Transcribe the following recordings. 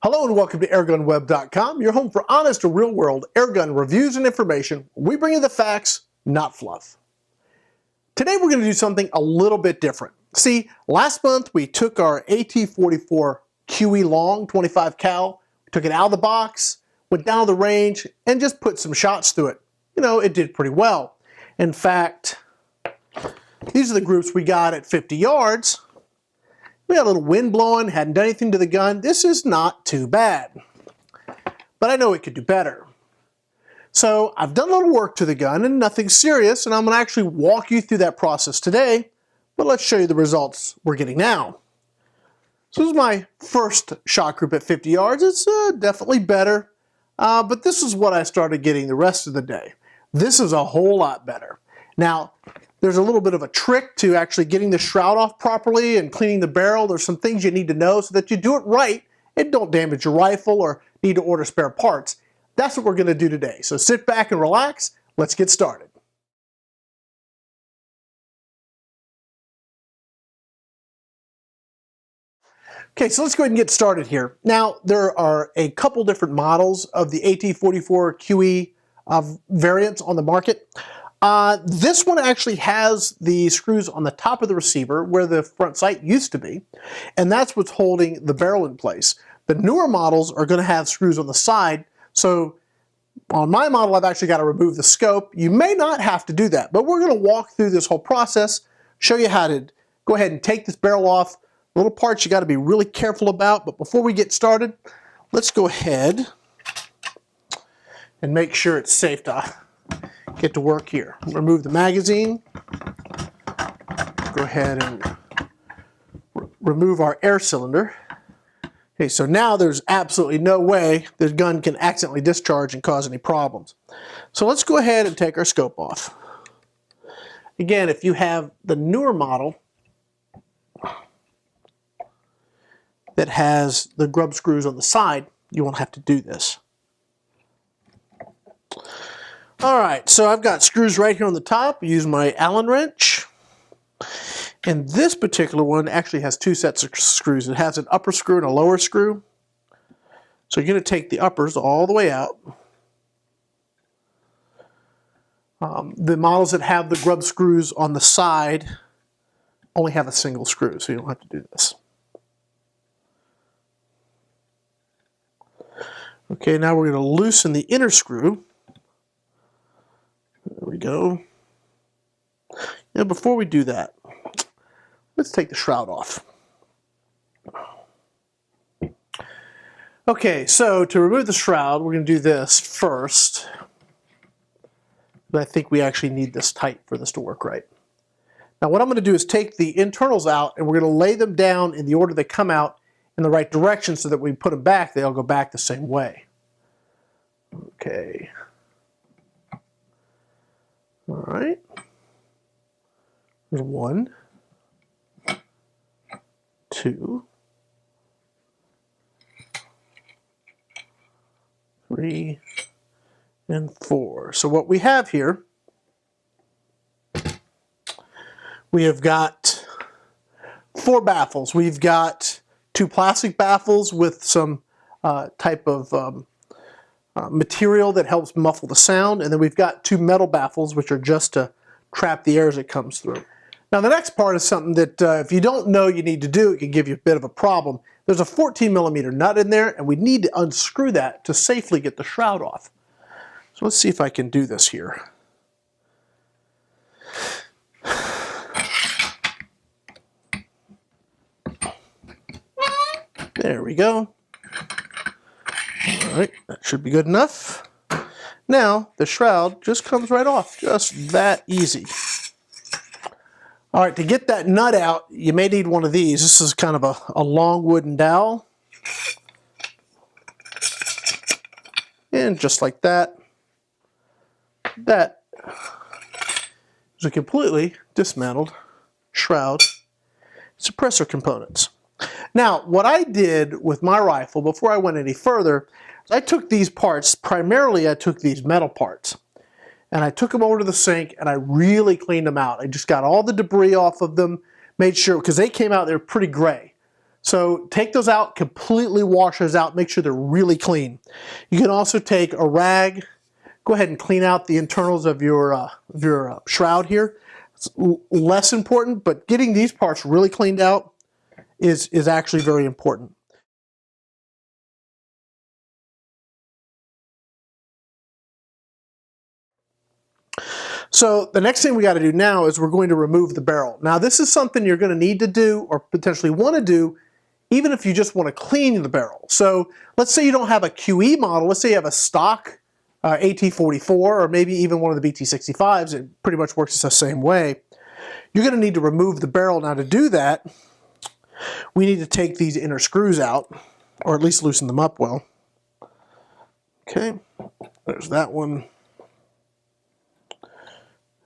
Hello and welcome to AirgunWeb.com, your home for honest and real-world airgun reviews and information. We bring you the facts, not fluff. Today we're going to do something a little bit different. See, last month we took our AT44 QE Long 25 cal, took it out of the box, went down to the range, and just put some shots through it. You know, it did pretty well. In fact, these are the groups we got at 50 yards. We had a little wind blowing, hadn't done anything to the gun. This is not too bad, but I know it could do better. So I've done a little work to the gun and nothing serious, and I'm going to actually walk you through that process today, but let's show you the results we're getting now. So this is my first shot group at 50 yards. It's definitely better, but this is what I started getting the rest of the day. This is a whole lot better. Now, there's a little bit of a trick to actually getting the shroud off properly and cleaning the barrel. There's some things you need to know so that you do it right and don't damage your rifle or need to order spare parts. That's what we're going to do today. So sit back and relax. Let's get started. Okay, so let's go ahead and get started here. Now, there are a couple different models of the AT44 QE variants on the market. This one actually has the screws on the top of the receiver where the front sight used to be, and that's what's holding the barrel in place. The newer models are going to have screws on the side, so on my model I've actually got to remove the scope. You may not have to do that, but we're going to walk through this whole process, show you how to go ahead and take this barrel off. Little parts you got to be really careful about, but before we get started, let's go ahead and make sure it's safe to get to work here. Remove the magazine. Go ahead and remove our air cylinder. Okay, so now there's absolutely no way the gun can accidentally discharge and cause any problems. So let's go ahead and take our scope off. Again, if you have the newer model that has the grub screws on the side, you won't have to do this. Alright, so I've got screws right here on the top. Use my Allen wrench. And this particular one actually has two sets of screws. It has an upper screw and a lower screw. So you're going to take the uppers all the way out. The models that have the grub screws on the side only have a single screw, so you don't have to do this. Okay, now we're going to loosen the inner screw. There we go. Now before we do that, let's take the shroud off. Okay, so to remove the shroud, we're going to do this first. But I think we actually need this tight for this to work right. Now what I'm going to do is take the internals out and we're going to lay them down in the order they come out in the right direction so that when we put them back, they all go back the same way. Okay. All right. There's 1, 2, 3, and 4. So what we have here, we have got 4 baffles. We've got 2 plastic baffles with some type of material that helps muffle the sound, and then we've got 2 metal baffles which are just to trap the air as it comes through. Now the next part is something that if you don't know you need to do, it can give you a bit of a problem. There's a 14mm nut in there and we need to unscrew that to safely get the shroud off. So let's see if I can do this here. There we go. All right, that should be good enough. Now, the shroud just comes right off, just that easy. All right, to get that nut out, you may need one of these. This is kind of a long wooden dowel. And just like that, that is a completely dismantled shroud suppressor components. Now, what I did with my rifle before I went any further, is I took these parts, primarily I took these metal parts, and I took them over to the sink and I really cleaned them out. I just got all the debris off of them, made sure, because they came out, they were pretty gray. So take those out, completely wash those out, make sure they're really clean. You can also take a rag, go ahead and clean out the internals of your shroud here. It's less important, but getting these parts really cleaned out is actually very important. So the next thing we got to do now is we're going to remove the barrel. Now this is something you're going to need to do or potentially want to do even if you just want to clean the barrel. So let's say you don't have a QE model, let's say you have a stock AT44 or maybe even one of the BT65s, it pretty much works the same way. You're going to need to remove the barrel. Now to do that, we need to take these inner screws out, or at least loosen them up well. Okay, there's that one.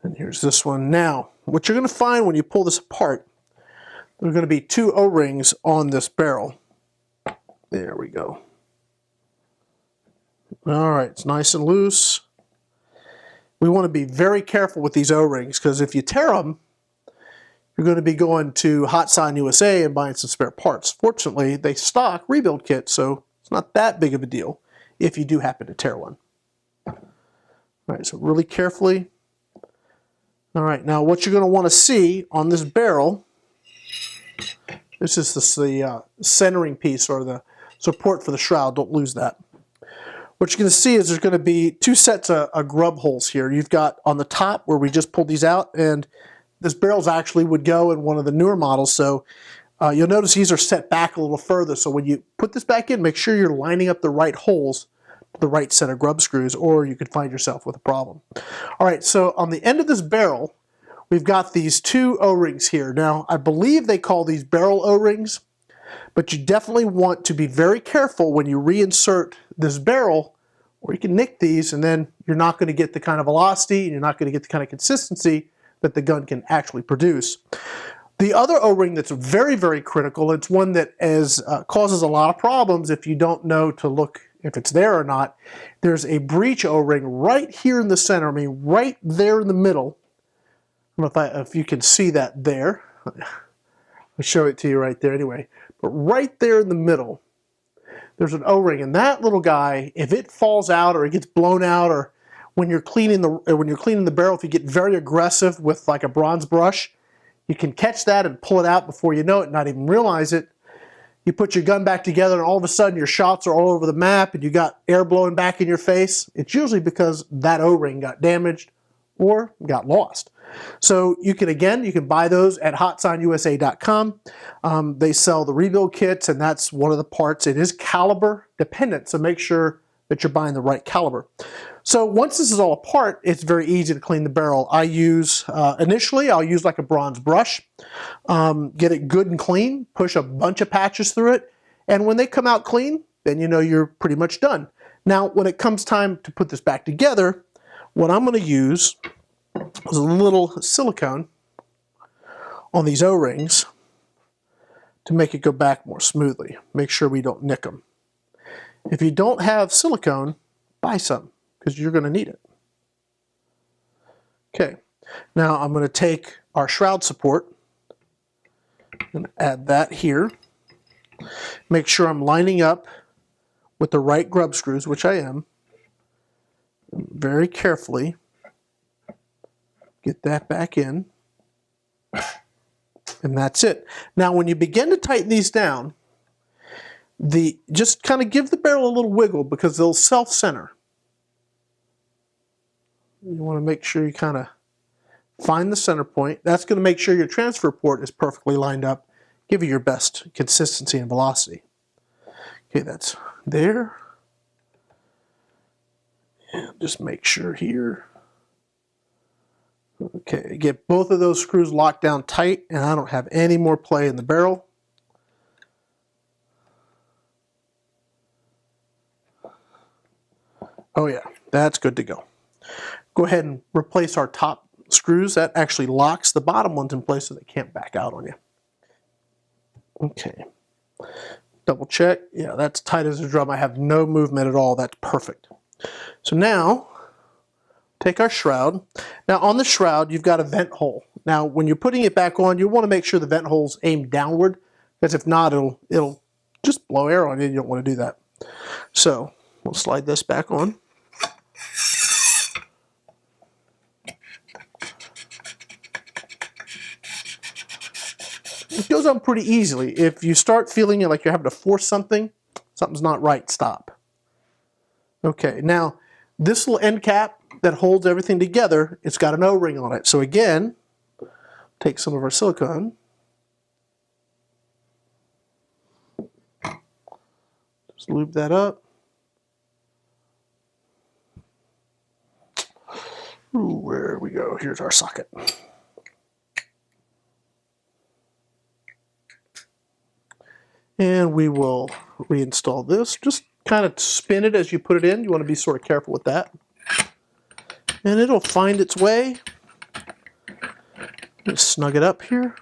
And here's this one. Now, what you're going to find when you pull this apart, there are going to be two O-rings on this barrel. There we go. All right, it's nice and loose. We want to be very careful with these O-rings because if you tear them, you're going to be going to Hatsan USA and buying some spare parts. Fortunately, they stock rebuild kits, so it's not that big of a deal if you do happen to tear one. All right, so really carefully. All right, now what you're going to want to see on this barrel, this is the centering piece or the support for the shroud, don't lose that. What you're going to see is there's going to be two sets of grub holes here. You've got on the top where we just pulled these out, and this barrel actually would go in one of the newer models, so you'll notice these are set back a little further, so when you put this back in, make sure you're lining up the right holes, the right set of grub screws, or you could find yourself with a problem. All right, so on the end of this barrel, we've got these two O-rings here. Now, I believe they call these barrel O-rings, but you definitely want to be very careful when you reinsert this barrel, or you can nick these, and then you're not going to get the kind of velocity, and you're not going to get the kind of consistency that the gun can actually produce. The other O-ring that's very, very critical, it's one that causes a lot of problems if you don't know to look if it's there or not. There's a breech O-ring right here in the center, I mean right there in the middle. I don't know if you can see that there. I'll show it to you right there anyway. But right there in the middle, there's an O-ring, and that little guy, if it falls out or it gets blown out, or when you're cleaning the barrel, if you get very aggressive with like a bronze brush, you can catch that and pull it out before you know it, not even realize it. You put your gun back together, and all of a sudden your shots are all over the map, and you got air blowing back in your face. It's usually because that O-ring got damaged or got lost. So you can buy those at HatsanUSA.com. They sell the rebuild kits, and that's one of the parts. It is caliber dependent, so make sure that you're buying the right caliber. So once this is all apart, it's very easy to clean the barrel. I use, initially, I'll use like a bronze brush, get it good and clean, push a bunch of patches through it, and when they come out clean, then you know you're pretty much done. Now, when it comes time to put this back together, what I'm going to use is a little silicone on these O-rings to make it go back more smoothly. Make sure we don't nick them. If you don't have silicone, buy some, because you're going to need it. Okay, now I'm going to take our shroud support and add that here. Make sure I'm lining up with the right grub screws, which I am. Very carefully get that back in, and that's it. Now when you begin to tighten these down, just kind of give the barrel a little wiggle because they'll self-center. You want to make sure you kind of find the center point. That's going to make sure your transfer port is perfectly lined up, give you your best consistency and velocity. Okay, that's there. And just make sure here. Okay, get both of those screws locked down tight, and I don't have any more play in the barrel. Oh yeah, that's good to go. Go ahead and replace our top screws. That actually locks the bottom ones in place so they can't back out on you. Okay, double check. Yeah, that's tight as a drum. I have no movement at all. That's perfect. So now, take our shroud. Now on the shroud, you've got a vent hole. Now when you're putting it back on, you want to make sure the vent hole's aimed downward, because if not, it'll just blow air on you. You don't want to do that. So we'll slide this back on. It goes on pretty easily. If you start feeling like you're having to force something, something's not right, stop. Okay, now this little end cap that holds everything together, it's got an O-ring on it. So again, take some of our silicone. Just lube that up. Ooh, where we go? Here's our socket. And we will reinstall this. Just kind of spin it as you put it in. You want to be sort of careful with that. And it'll find its way. Just snug it up here.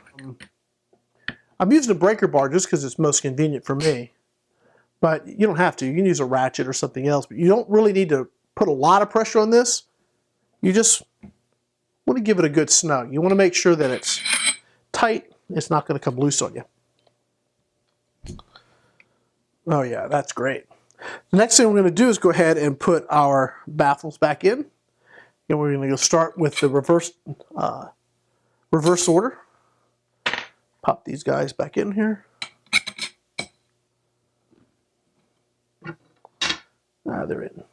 I'm using a breaker bar just because it's most convenient for me. But you don't have to. You can use a ratchet or something else. But you don't really need to put a lot of pressure on this. You just want to give it a good snug. You want to make sure that it's tight. It's not going to come loose on you. Oh yeah, that's great. The next thing we're going to do is go ahead and put our baffles back in. And we're going to go start with the reverse order. Pop these guys back in here. They're in.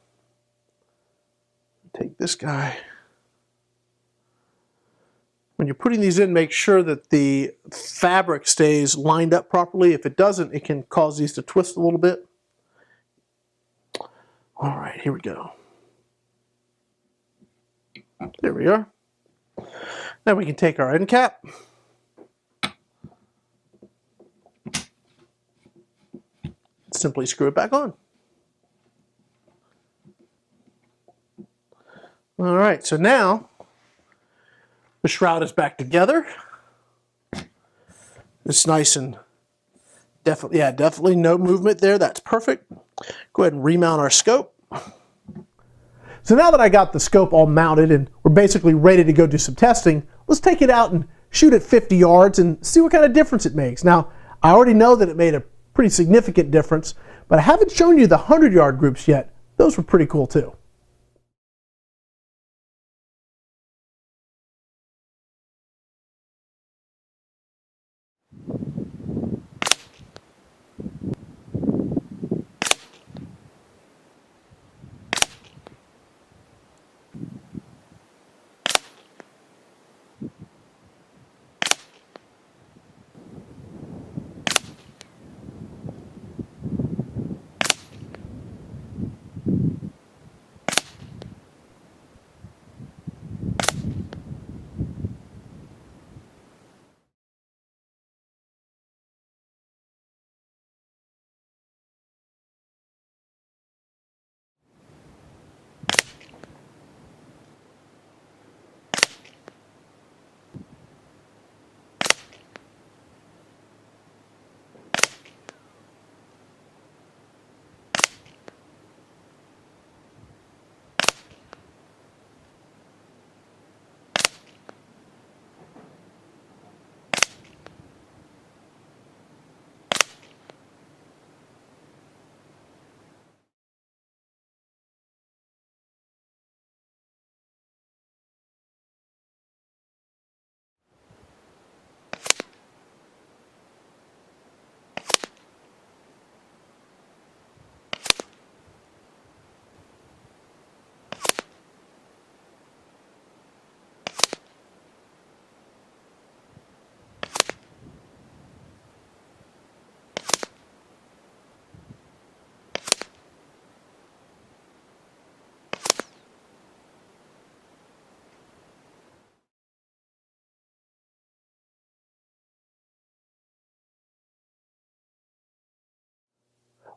Take this guy. When you're putting these in, make sure that the fabric stays lined up properly. If it doesn't, it can cause these to twist a little bit. All right, here we go. There we are. Now we can take our end cap. Simply screw it back on. All right, so now the shroud is back together. It's nice and definitely no movement there. That's perfect. Go ahead and remount our scope. So now that I got the scope all mounted and we're basically ready to go do some testing, let's take it out and shoot at 50 yards and see what kind of difference it makes. Now, I already know that it made a pretty significant difference, but I haven't shown you the 100-yard groups yet. Those were pretty cool too.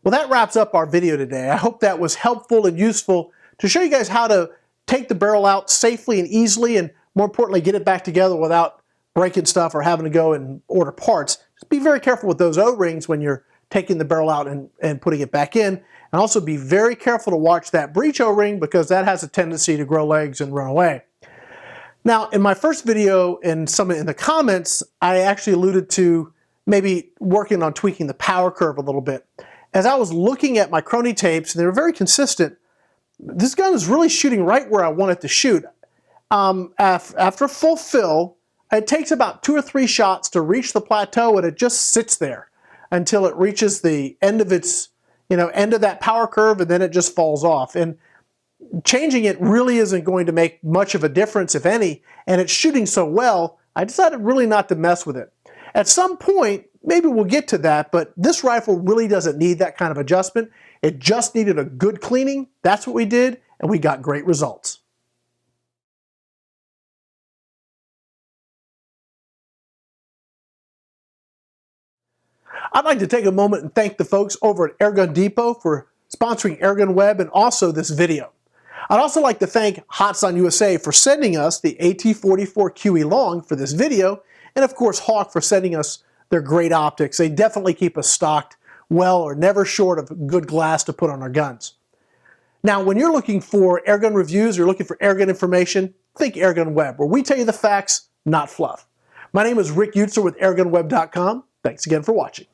Well, that wraps up our video today. I hope that was helpful and useful to show you guys how to take the barrel out safely and easily, and more importantly, get it back together without breaking stuff or having to go and order parts. Just be very careful with those O-rings when you're taking the barrel out and putting it back in. And also be very careful to watch that breech O-ring, because that has a tendency to grow legs and run away. Now, in my first video and some in the comments, I actually alluded to maybe working on tweaking the power curve a little bit. As I was looking at my Crony tapes, and they were very consistent, this gun is really shooting right where I want it to shoot. After full fill, it takes about 2 or 3 shots to reach the plateau, and it just sits there until it reaches the end of its, end of that power curve, and then it just falls off. And changing it really isn't going to make much of a difference, if any, and it's shooting so well, I decided really not to mess with it. At some point, maybe we'll get to that, but this rifle really doesn't need that kind of adjustment. It just needed a good cleaning. That's what we did, and we got great results. I'd like to take a moment and thank the folks over at Airgun Depot for sponsoring AirgunWeb and also this video. I'd also like to thank Hatsan USA for sending us the AT44 QE Long for this video, and of course Hawk for sending us their great optics. They definitely keep us stocked well or never short of good glass to put on our guns. Now, when you're looking for airgun reviews or looking for airgun information, think AirgunWeb, where we tell you the facts, not fluff. My name is Rick Eutsler with AirgunWeb.com. Thanks again for watching.